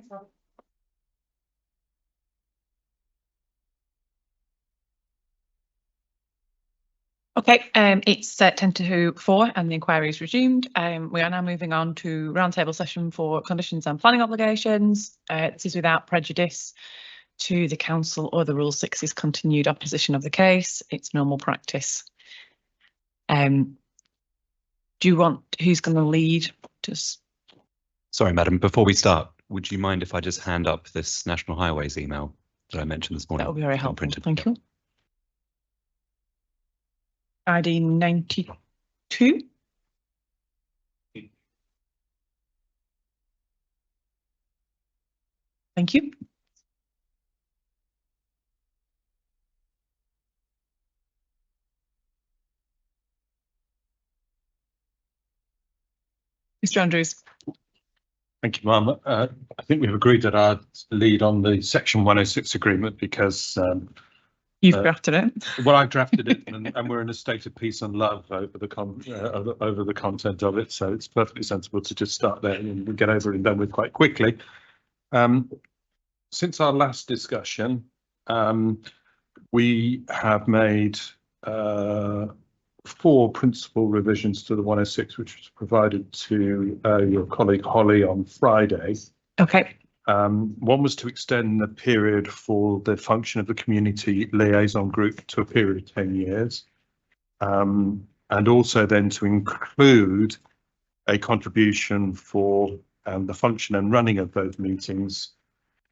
Thanks, Rob. Okay, it's 10 to 4 and the inquiry is resumed. We are now moving on to roundtable session for conditions and planning obligations. This is without prejudice to the council or the Rule 6's continued opposition of the case. It's normal practice. Do you want, who's going to lead? Sorry, madam, before we start, would you mind if I just hand up this National Highways email that I mentioned this morning? That would be very helpful. Printed. Thank you. ID 92. Thank you. Mr. Andrews. Thank you, Ma'am. I think we've agreed that I'd lead on the Section 106 agreement because you've drafted it. Well, I've drafted it, and we're in a state of peace and love over the content of it. So it's perfectly sensible to just start there and we get over it and done with quite quickly. Since our last discussion, we have made 4 principal revisions to the 106, which was provided to your colleague Holly on Friday. Okay. One was to extend the period for the function of the community liaison group to a period of 10 years. And also then to include a contribution for the function and running of those meetings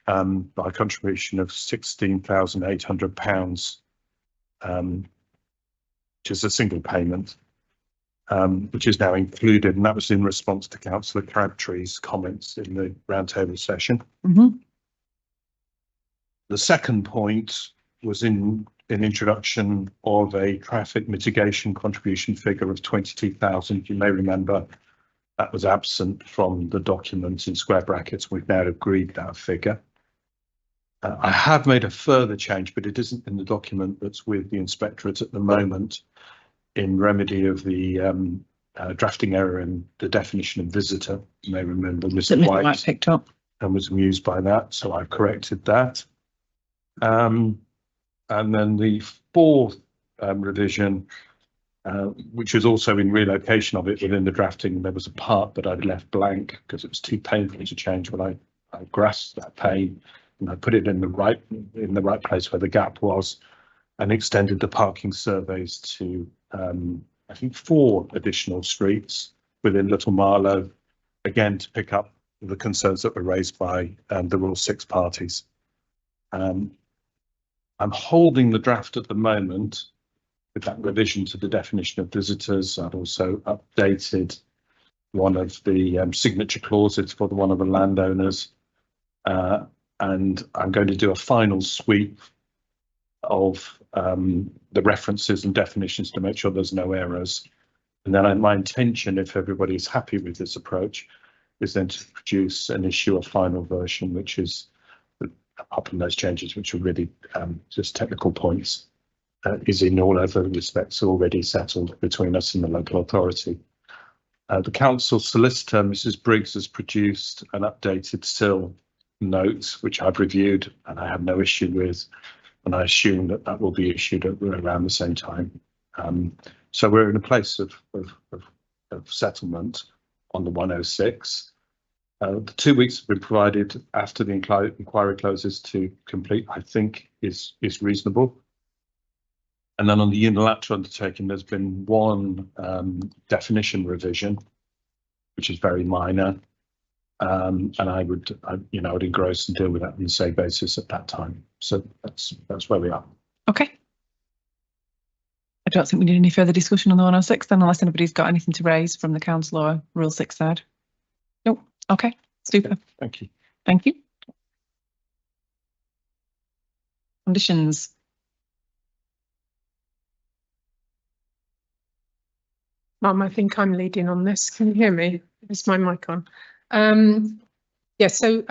by a contribution of £16,800, which is a single payment, which is now included, and that was in response to Councillor Crabtree's comments in the roundtable session. The second point was in an introduction of a traffic mitigation contribution figure of 22,000. You may remember that was absent from the document in square brackets. We've now agreed that figure. I have made a further change, but it isn't in the document that's with the inspectorate at the moment, in remedy of the drafting error in the definition of visitor. You may remember Mr. White picked up and was amused by that, so I've corrected that. And then the 4th revision, which was also in relocation of it within the drafting, there was a part that I'd left blank because it was too painful to change when I grasped that pain. And I put it in the right place where the gap was, and extended the parking surveys to I think 4 additional streets within Little Marlow, again to pick up the concerns that were raised by the Rule 6 parties. I'm holding the draft at the moment with that revision to the definition of visitors. I've also updated one of the signature clauses for one of the landowners. And I'm going to do a final sweep of the references and definitions to make sure there's no errors. And then my intention, if everybody is happy with this approach, is then to produce and issue a final version, which is, apart from those changes, which are really just technical points, is in all other respects already settled between us and the local authority. The council solicitor, Mrs. Briggs, has produced an updated SIL notes, which I've reviewed and I have no issue with, and I assume that that will be issued at around the same time. So we're in a place of settlement on the 106. The 2 weeks have been provided after the inquiry closes to complete, I think is reasonable. And then on the unilateral undertaking, there's been one definition revision, which is very minor. And I would engross and deal with that on the same basis at that time. So that's where we are. Okay. I don't think we need any further discussion on the 106 then, unless anybody's got anything to raise from the council or Rule 6 side. Nope. Okay. Super. Thank you. Thank you. Conditions. Mum, I think I'm leading on this. Can you hear me? Is my mic on? Yeah, so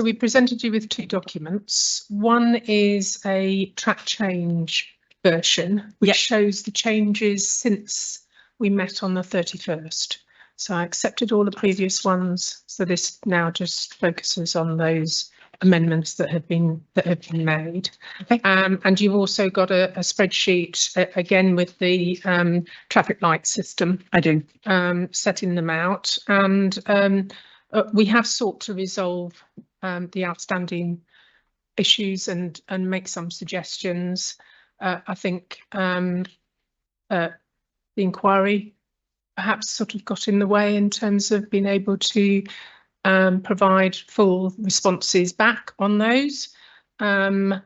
we presented you with 2 documents. One is a track change version, which shows the changes since we met on the 31st. So I accepted all the previous ones. So this now just focuses on those amendments that have been made. Okay. And you've also got a spreadsheet again with the traffic light system. I do. Setting them out, and we have sought to resolve the outstanding issues and make some suggestions. I think the inquiry perhaps sort of got in the way in terms of being able to provide full responses back on those. And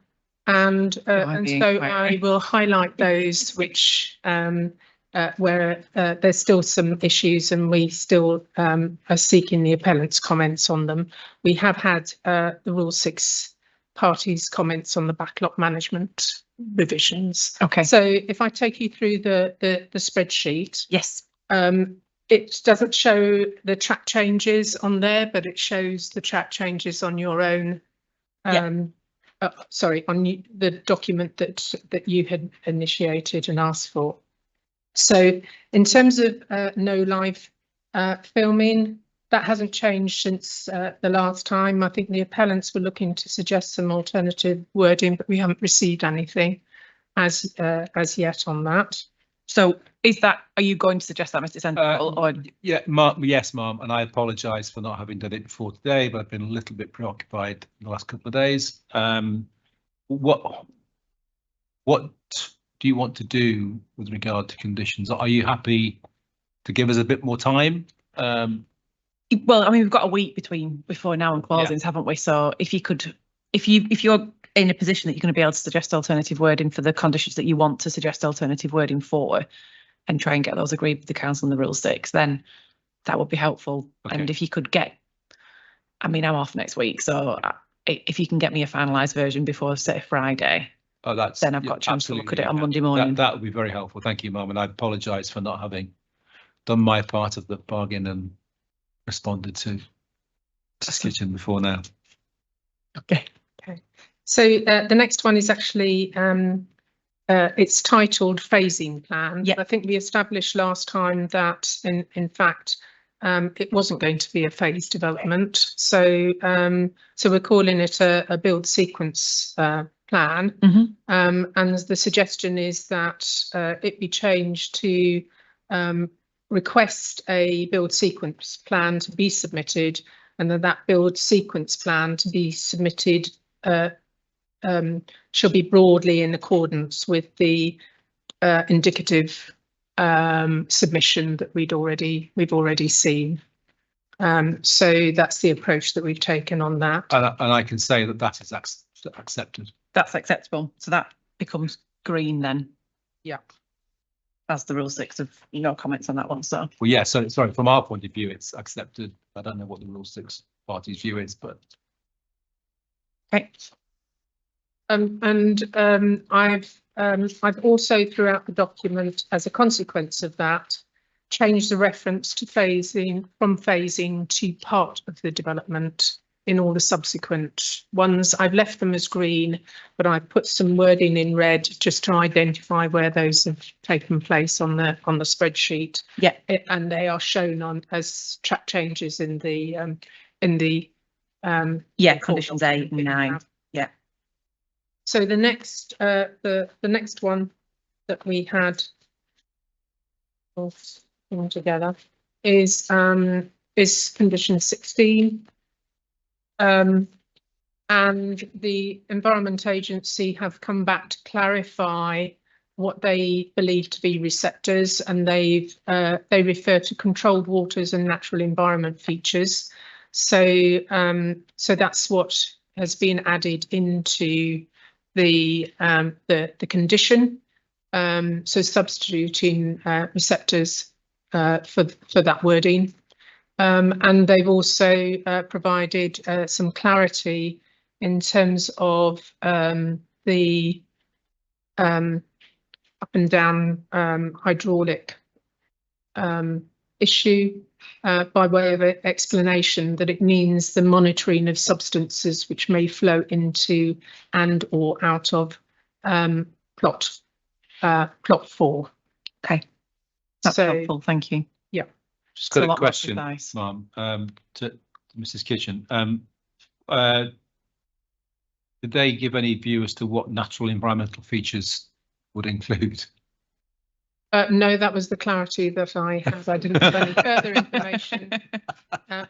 so I will highlight those which where there's still some issues and we still are seeking the appellant's comments on them. We have had the Rule 6 parties' comments on the backlog management revisions. Okay. So if I take you through the spreadsheet. Yes. It doesn't show the track changes on there, but it shows the track changes on your own. Sorry, on the document that you had initiated and asked for. So in terms of no live filming, that hasn't changed since the last time. I think the appellants were looking to suggest some alternative wording, but we haven't received anything as yet on that. So is that, are you going to suggest that, Mr. Central? Or Yeah, yes, ma'am, and I apologise for not having done it before today, but I've been a little bit preoccupied in the last couple of days. What do you want to do with regard to conditions? Are you happy to give us a bit more time? well, I mean, we've got a week before now and closings, haven't we? So if you could, if you're in a position that you're going to be able to suggest alternative wording for the conditions that you want to suggest alternative wording for, and try and get those agreed with the council and the Rule 6, then that would be helpful. Okay. And if you could get, I mean, I'm off next week, so if you can get me a finalised version before, say, Friday, then I've got a chance to look at it on Monday morning. That would be very helpful. Thank you, ma'am, and I apologise for not having done my part of the bargain and responded to Kitchen before now. Okay. So the next one is actually it's titled phasing plan. Yeah. I think we established last time that in fact it wasn't going to be a phased development. So so we're calling it a build sequence plan. Mm-hmm. And the suggestion is that it be changed to request a build sequence plan to be submitted, and then that build sequence plan to be submitted shall be broadly in accordance with the indicative submission that we've already seen. So that's the approach that we've taken on that. And I can say that is accepted. That's acceptable. So that becomes green then. Yeah. As the Rule 6 of no comments on that one. So Well, yeah, so sorry, from our point of view, it's accepted. I don't know what the Rule 6 party's view is, but okay. I've also throughout the document, as a consequence of that, changed the reference to phasing to part of the development in all the subsequent ones. I've left them as green, but I've put some wording in red just to identify where those have taken place on the spreadsheet. Yeah, and they are shown on as track changes in the conditions 8 and 9. Yeah. So the next the next one that we had all together is condition 16. And the Environment Agency have come back to clarify what they believe to be receptors, and they refer to controlled waters and natural environment features. So so that's what has been added into the condition. So substituting receptors for that wording. And they've also provided some clarity in terms of the up and down hydraulic issue by way of explanation that it means the monitoring of substances which may flow into and or out of plot 4. Okay, that's helpful. Thank you. Yeah. Just It's a got a lot more question, precise. Mum, to Mrs. Kitchen. Did they give any view as to what natural environmental features would include? No, that was the clarity that I had. I didn't have any further information,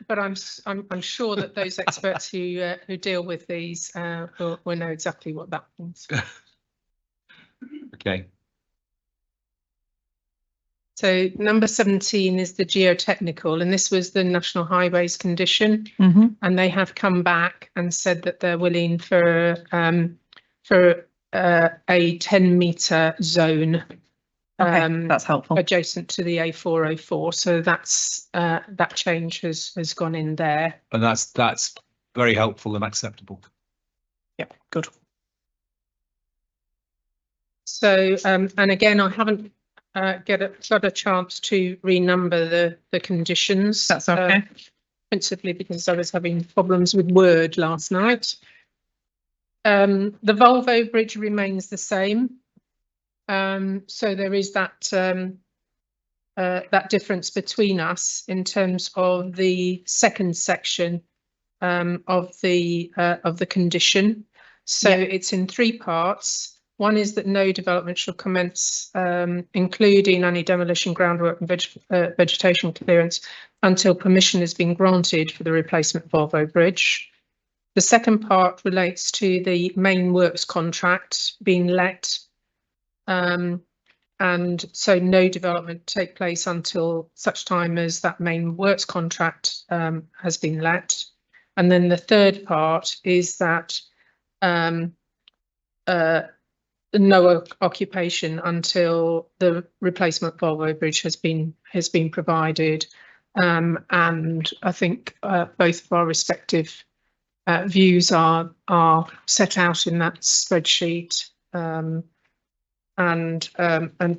but I'm sure that those experts who deal with these will know exactly what that means. Okay. So number 17 is the geotechnical, and this was the National Highways condition, Mhm. and they have come back and said that they're willing for a 10-metre zone. Okay, that's helpful. Adjacent to the A404, so that's that change has gone in there. And that's very helpful and acceptable. Yep, good. So and again, I haven't got a chance to renumber the conditions. That's okay. Principally because I was having problems with Word last night. The Volvo bridge remains the same. So there is that difference between us in terms of the second section of the condition. So Yeah. it's in 3 parts. One is that no development shall commence, including any demolition, groundwork and vegetation clearance, until permission has been granted for the replacement Volvo bridge. The second part relates to the main works contract being let, and so no development take place until such time as that main works contract has been let. And then the third part is that no occupation until the replacement Volvo bridge has been provided. And I think both of our respective views are set out in that spreadsheet. And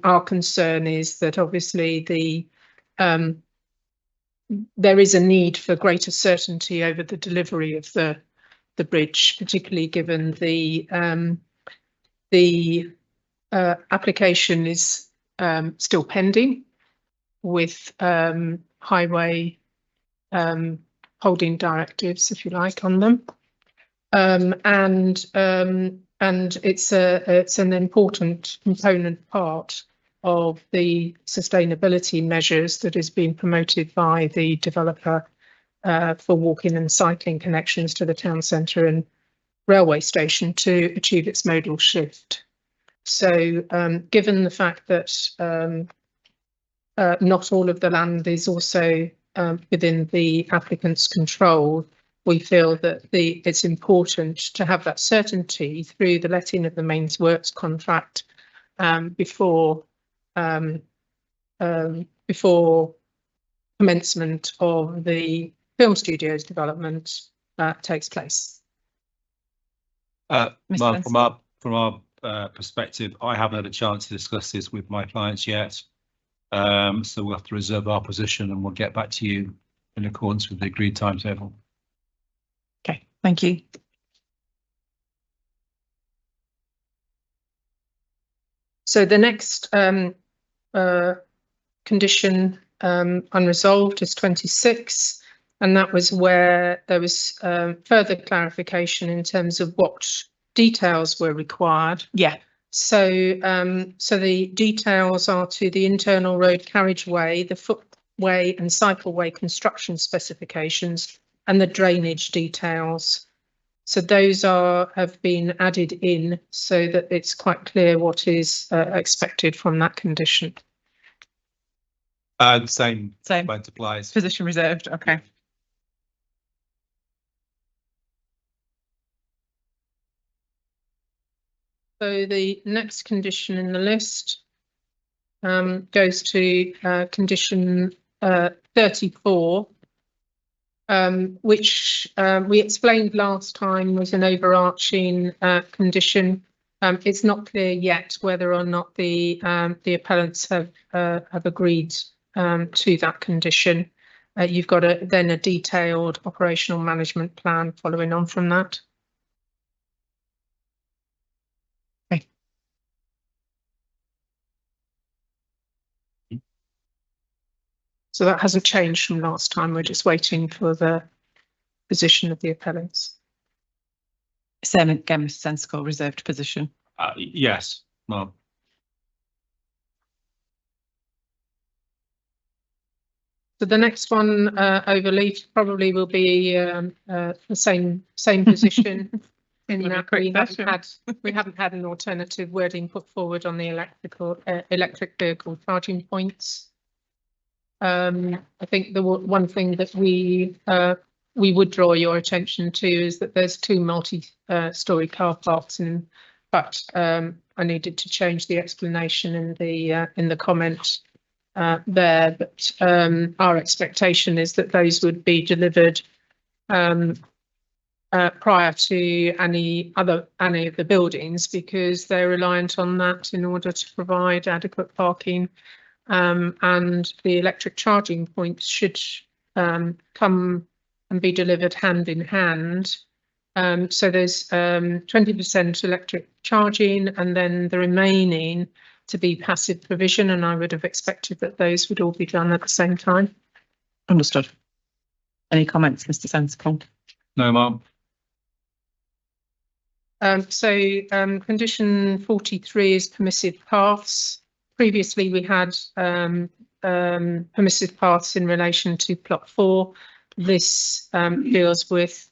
our concern is that obviously there is a need for greater certainty over the delivery of the bridge, particularly given the application is still pending with highway holding directives, if you like, on them, and it's an important component part of the sustainability measures that is being promoted by the developer for walking and cycling connections to the town centre and railway station to achieve its modal shift. So given the fact that not all of the land is also within the applicant's control, we feel that it's important to have that certainty through the letting of the main works contract before commencement of the film studios development takes place. Mark, from our perspective, I haven't had a chance to discuss this with my clients yet. So we'll have to reserve our position and we'll get back to you in accordance with the agreed timetable. Okay, thank you. So the next condition unresolved is 26, and that was where there was further clarification in terms of what details were required. Yeah. So the details are to the internal road carriageway, the footway and cycleway construction specifications, and the drainage details. So those have been added in so that it's quite clear what is expected from that condition. Same point applies. Position reserved. Okay. So the next condition in the list goes to condition 34, which we explained last time was an overarching condition. It's not clear yet whether or not the appellants have agreed to that condition. You've got then a detailed operational management plan following on from that. So that hasn't changed from last time. We're just waiting for the position of the appellants. Same again, Mr. Sensical, reserved position. Yes, well, So the next one over leaf probably will be the same position in Gonna be a that quick we haven't had an alternative wording put forward on the electric vehicle charging points. I think the one thing that we would draw your attention to is that there's 2 multi-story car parks, but I needed to change the explanation in the comment there. But our expectation is that those would be delivered prior to any of the buildings, because they're reliant on that in order to provide adequate parking. And the electric charging points should come and be delivered hand in hand. So there's 20% electric charging, and then the remaining to be passive provision, and I would have expected that those would all be done at the same time. Understood. Any comments, Mr. Sensical? no, Ma'am. Condition 43 is permissive paths. Previously, we had permissive paths in relation to plot 4. This deals with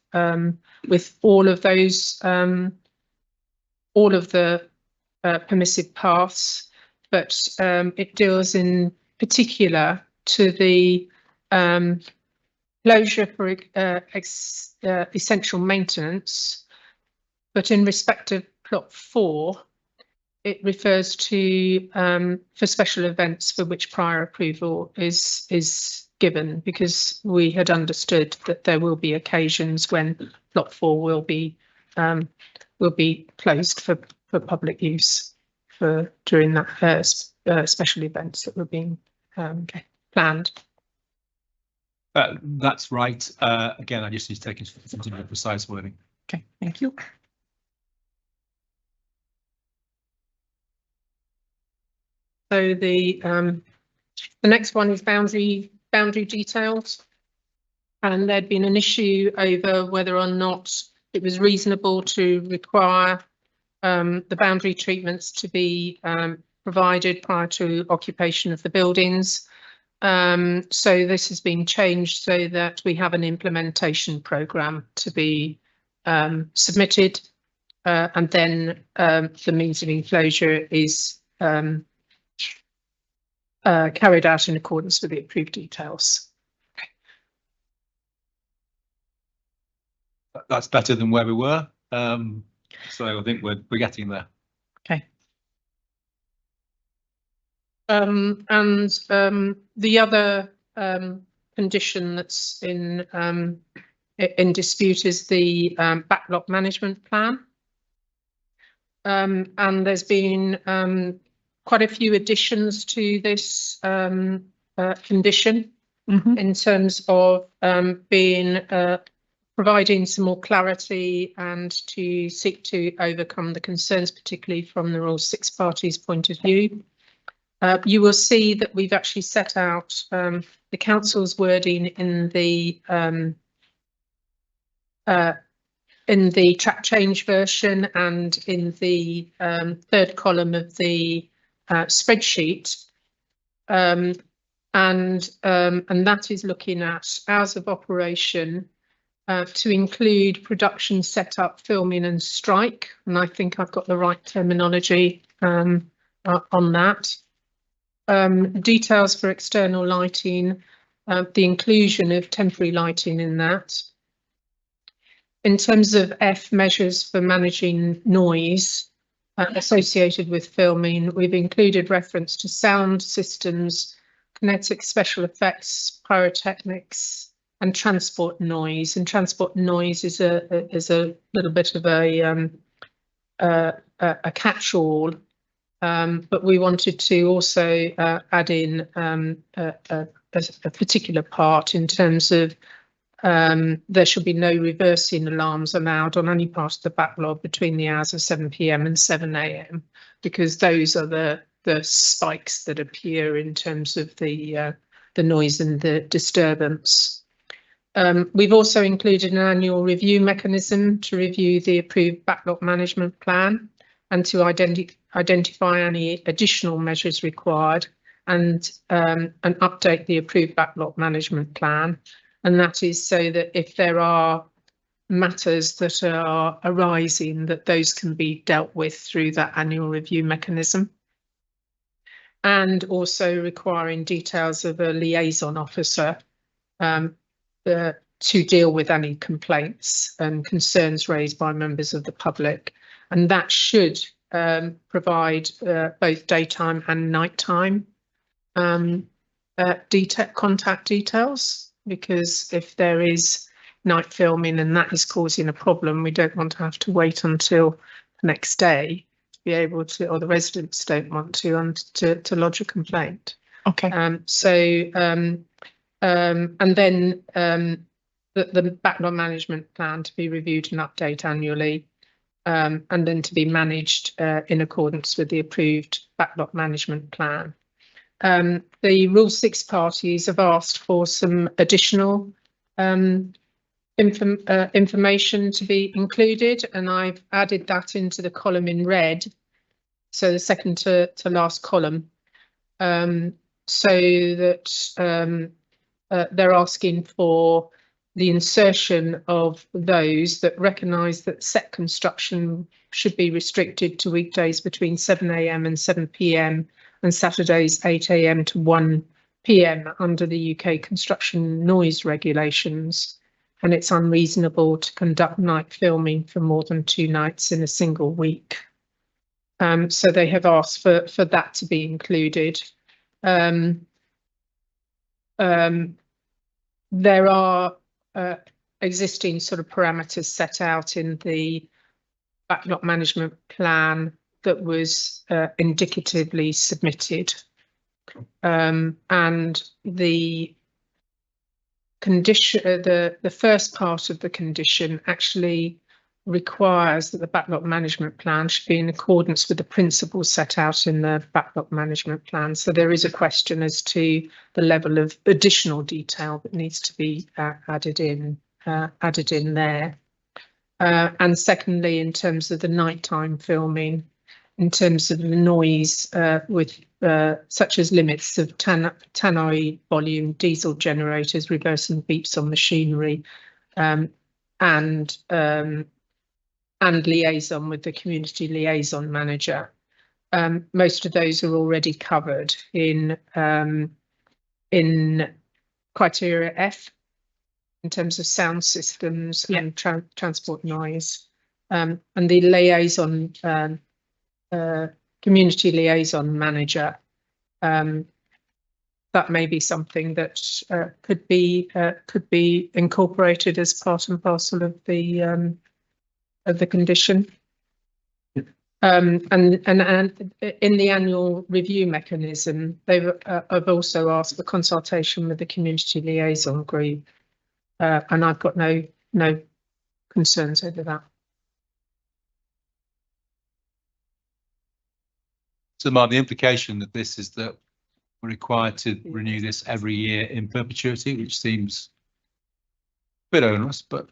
all of those, all of the permissive paths, but it deals in particular to the closure for essential maintenance. But in respect of plot 4, it refers to for special events for which prior approval is given, because we had understood that there will be occasions when plot 4 will be closed for public use during that special events that were being planned. That's right. Again, I just need to take into more precise wording. Okay, thank you. So the next one is boundary details, and there'd been an issue over whether or not it was reasonable to require the boundary treatments to be provided prior to occupation of the buildings. So this has been changed so that we have an implementation programme to be submitted, and then the means of enclosure is carried out in accordance with the approved details. That's better than where we were. So I think we're getting there. Okay. And the other condition that's in dispute is the backlot management plan. And there's been quite a few additions to this condition in terms of providing some more clarity and to seek to overcome the concerns, particularly from the Royal Six Parties' point of view. You will see that we've actually set out the council's wording in the track change version and in the third column of the spreadsheet, and that is looking at hours of operation to include production, setup, filming and strike, and I think I've got the right terminology on that. Details for external lighting, the inclusion of temporary lighting in that. In terms of F, measures for managing noise associated with filming, we've included reference to sound systems, kinetic special effects, pyrotechnics and transport noise. And transport noise is a little bit of a catch-all, but we wanted to also add in a particular part in terms of there should be no reversing alarms allowed on any part of the backlog between the hours of 7 PM and 7 AM, because those are the spikes that appear in terms of the noise and the disturbance. We've also included an annual review mechanism to review the approved backlot management plan and to identify any additional measures required and update the approved backlot management plan. And that is so that if there are matters that are arising, that those can be dealt with through that annual review mechanism. And also requiring details of a liaison officer to deal with any complaints and concerns raised by members of the public. And that should provide both daytime and nighttime contact details, because if there is night filming and that is causing a problem, we don't want to have to wait until the next day to be able to, or the residents don't want to lodge a complaint. Okay. And then the backlot management plan to be reviewed and update annually, and then to be managed in accordance with the approved backlot management plan. The Rule 6 parties have asked for some additional information to be included, and I've added that into the column in red, so the second to last column, so that they're asking for the insertion of those that recognise that set construction should be restricted to weekdays between 7 AM and 7 PM and Saturdays 8 AM to 1 PM under the UK construction noise regulations, and it's unreasonable to conduct night filming for more than 2 nights in a single week. So they have asked for that to be included. There are existing sort of parameters set out in the backlot management plan that was indicatively submitted, and the condition, the first part of the condition actually requires that the backlot management plan should be in accordance with the principles set out in the backlot management plan. So there is a question as to the level of additional detail that needs to be added in there. And secondly, in terms of the nighttime filming, in terms of the noise with such as limits of tannoy volume, diesel generators, reversing beeps on machinery, and liaison with the community liaison manager. Most of those are already covered in criteria F in terms of sound systems and transport noise, and the liaison community liaison manager. That may be something that could be incorporated as part and parcel of the condition. And in the annual review mechanism, they have also asked for consultation with the community liaison group, and I've got no concerns over that. So, Mark, the implication that this is that we're required to renew this every year in perpetuity, which seems a bit onerous, but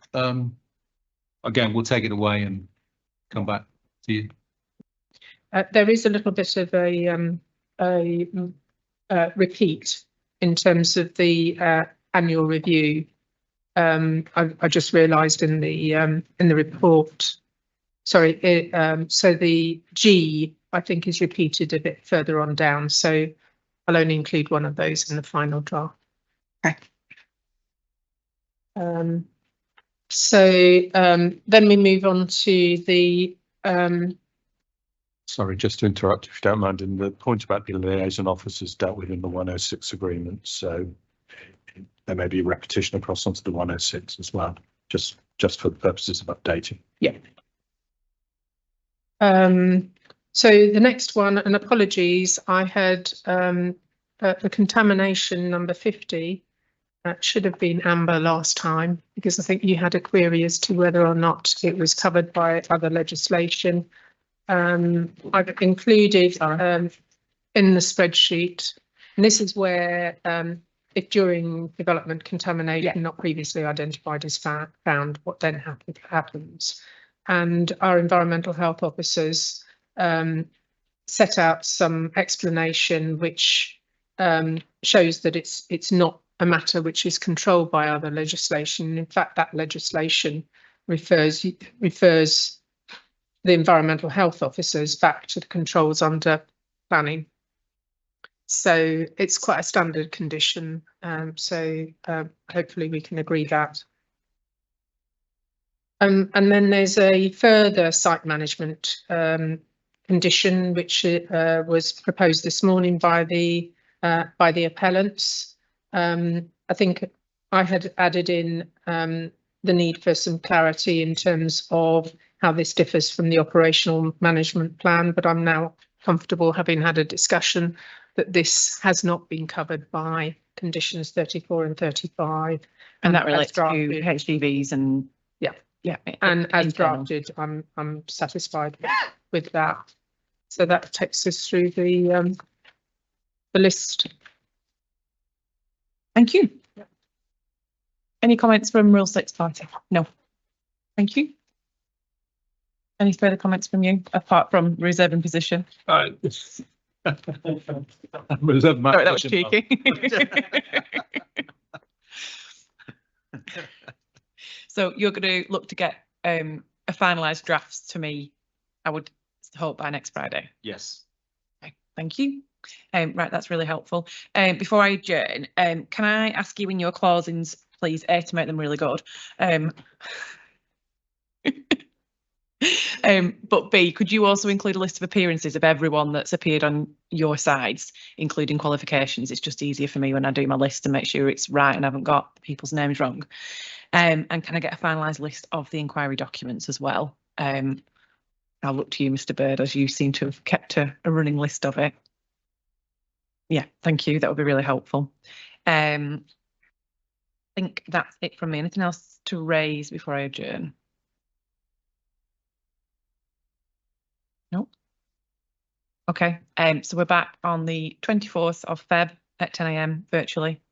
again, we'll take it away and come back to you. There is a little bit of a repeat in terms of the annual review. I just realised in the report. Sorry, so the G I think is repeated a bit further on down. So I'll only include one of those in the final draft. Okay. Then we move on to the. Sorry, just to interrupt, if you don't mind, in the point about the liaison officers dealt with in the 106 agreement, so there may be a repetition across onto the 106 as well, just for the purposes of updating. Yeah. So the next one, and apologies, I had the contamination number 50. That should have been amber last time, because I think you had a query as to whether or not it was covered by other legislation. I've included in the spreadsheet, and this is where if during development contamination Yeah. not previously identified is found, what then happens? And our environmental health officers set out some explanation which shows that it's not a matter which is controlled by other legislation. In fact, that legislation refers the environmental health officers back to the controls under planning. So it's quite a standard condition. Hopefully we can agree that. And then there's a further site management condition which was proposed this morning by the appellants. I think I had added in the need for some clarity in terms of how this differs from the operational management plan, but I'm now comfortable, having had a discussion, that this has not been covered by conditions 34 and 35. And that as relates to drafted. HGVs and yeah. And as internal. drafted, I'm satisfied with that. So that takes us through the list. Thank you. Any comments from Rule 6 party? No. Thank you. Any further comments from you, apart from reserving position? Reserve my Sorry, that was position. cheeky. So you're going to look to get a finalised draft to me, I would hope, by next Friday. Yes. Okay, thank you. Right, that's really helpful. Before I adjourn, can I ask you in your closings, please, A, to make them really good, but B, could you also include a list of appearances of everyone that's appeared on your sides, including qualifications? It's just easier for me when I do my list to make sure it's right and I haven't got people's names wrong. And can I get a finalised list of the inquiry documents as well? I'll look to you, Mr. Bird, as you seem to have kept a running list of it. Yeah, thank you. That would be really helpful. I think that's it from me. Anything else to raise before I adjourn? No. Okay. So we're back on the 24th of Feb at 10 AM virtually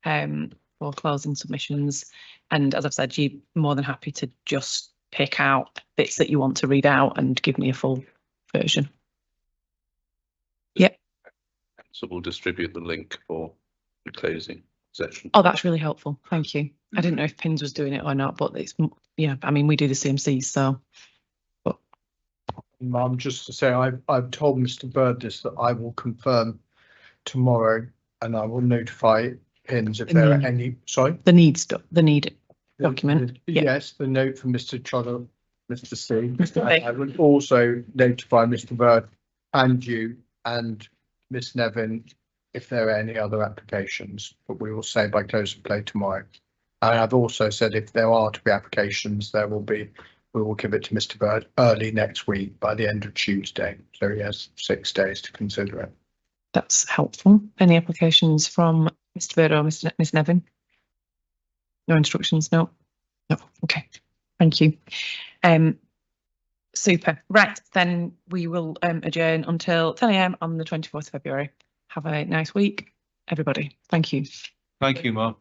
for closing submissions. And as I've said, you're more than happy to just pick out bits that you want to read out and give me a full version. Yep. So we'll distribute the link for the closing session. Oh, that's really helpful. Thank you. I didn't know if Pins was doing it or not, but it's, yeah, I mean, we do the CMCs, so. But Mum, just to say, I've told Mr. Bird this, that I will confirm tomorrow and I will notify Pins if there are any, sorry? the need stuff, the need document. Yeah. Yes, the note from Mr. Trotter, Mr. C. Mr. C. I will also notify Mr. Bird and you and Miss Nevin if there are any other applications, but we will say by close of play tomorrow. And I've also said if there are to be applications, we will give it to Mr. Bird early next week by the end of Tuesday. So he has 6 days to consider it. That's helpful. Any applications from Mr. Bird or Miss Nevin? No instructions? No. No. Okay. Thank you. Super. Right, then we will adjourn until 10 AM on the 24th of February. Have a nice week, everybody. Thank you. Thank you, Mark.